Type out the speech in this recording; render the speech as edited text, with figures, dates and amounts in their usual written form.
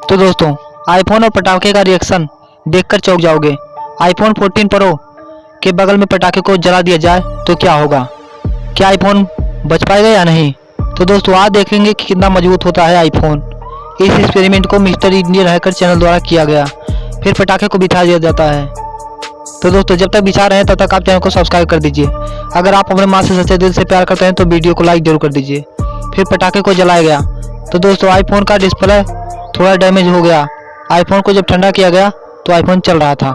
तो दोस्तों आईफोन और पटाखे का रिएक्शन देखकर चौंक जाओगे। आईफोन 14 प्रो के बगल में पटाखे को जला दिया जाए तो क्या होगा? क्या आईफोन बच पाएगा या नहीं? तो दोस्तों आज देखेंगे कि कितना मजबूत होता है आईफोन। इस एक्सपेरिमेंट को मिस्टर इंडियन हैकर चैनल द्वारा किया गया। फिर पटाखे को बिछा दिया जाता है। तो दोस्तों जब तक बिछा रहे हैं तब तक आप चैनल को सब्सक्राइब कर दीजिए। अगर आप अपने माँ से सच्चे दिल से प्यार करते हैं तो वीडियो को लाइक जरूर कर दीजिए। फिर पटाखे को जलाया गया तो दोस्तों आईफोन का डिस्प्ले थोड़ा डैमेज हो गया। आईफोन को जब ठंडा किया गया तो आईफोन चल रहा था।